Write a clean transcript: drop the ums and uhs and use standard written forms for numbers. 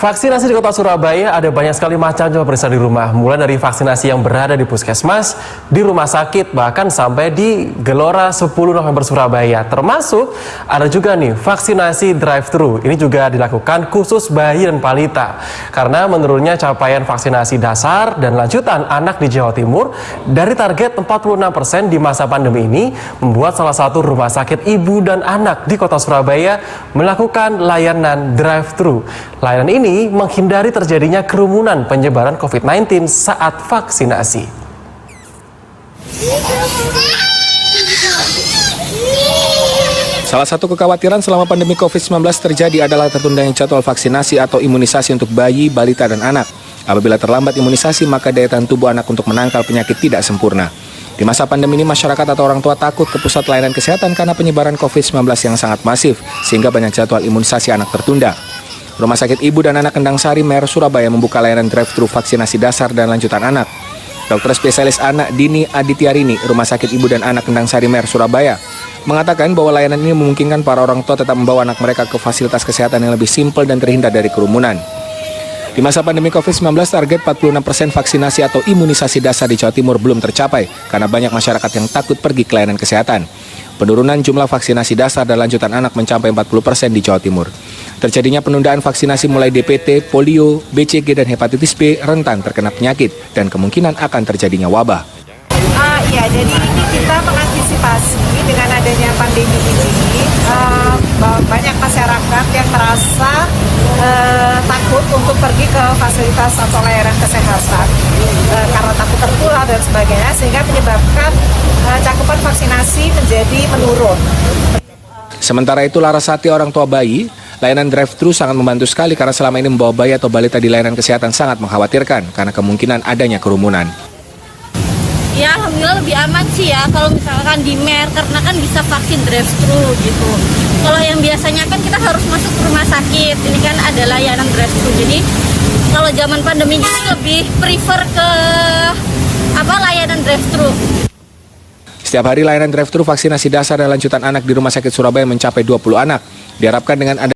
Vaksinasi di kota Surabaya ada banyak sekali macam pemirsa di rumah. Mulai dari vaksinasi yang berada di puskesmas, di rumah sakit, bahkan sampai di Gelora 10 November Surabaya. Termasuk ada juga nih vaksinasi drive-thru. Ini juga dilakukan khusus bayi dan balita. Karena menurunnya capaian vaksinasi dasar dan lanjutan anak di Jawa Timur dari target 46% di masa pandemi ini membuat salah satu rumah sakit ibu dan anak di kota Surabaya melakukan layanan drive-thru. Layanan ini menghindari terjadinya kerumunan penyebaran COVID-19 saat vaksinasi. Salah satu kekhawatiran selama pandemi COVID-19 terjadi adalah tertundanya jadwal vaksinasi atau imunisasi untuk bayi, balita, dan anak. Apabila terlambat imunisasi, maka daya tahan tubuh anak untuk menangkal penyakit tidak sempurna. Di masa pandemi ini, masyarakat atau orang tua takut ke pusat layanan kesehatan karena penyebaran COVID-19 yang sangat masif, sehingga banyak jadwal imunisasi anak tertunda. Rumah Sakit Ibu dan Anak Kendang Sari Mer Surabaya membuka layanan drive-thru vaksinasi dasar dan lanjutan anak. Dokter spesialis anak Dini Adityarini, Rumah Sakit Ibu dan Anak Kendang Sari Mer Surabaya, mengatakan bahwa layanan ini memungkinkan para orang tua tetap membawa anak mereka ke fasilitas kesehatan yang lebih simpel dan terhindar dari kerumunan. Di masa pandemi COVID-19, target 46% vaksinasi atau imunisasi dasar di Jawa Timur belum tercapai karena banyak masyarakat yang takut pergi ke layanan kesehatan. Penurunan jumlah vaksinasi dasar dan lanjutan anak mencapai 40% di Jawa Timur. Terjadinya penundaan vaksinasi mulai DPT, polio, BCG, dan hepatitis B rentan terkena penyakit dan kemungkinan akan terjadinya wabah. Ya, jadi ini kita mengantisipasi dengan adanya pandemi ini, banyak masyarakat yang merasa takut untuk pergi ke fasilitas atau layanan kesehatan karena takut tertular dan sebagainya, sehingga menyebabkan cakupan vaksinasi menjadi menurun. Sementara itu, Larasati, orang tua bayi, layanan drive-thru sangat membantu sekali karena selama ini membawa bayi atau balita di layanan kesehatan sangat mengkhawatirkan karena kemungkinan adanya kerumunan. Ya, alhamdulillah lebih aman sih ya kalau misalkan di Mer, karena kan bisa vaksin drive-thru gitu. Kalau yang biasanya kan kita harus masuk ke rumah sakit, ini kan ada layanan drive-thru. Jadi kalau zaman pandemi ini lebih prefer ke layanan drive-thru. Setiap hari layanan drive-thru vaksinasi dasar dan lanjutan anak di Rumah Sakit Surabaya mencapai 20 anak. Diharapkan dengan ada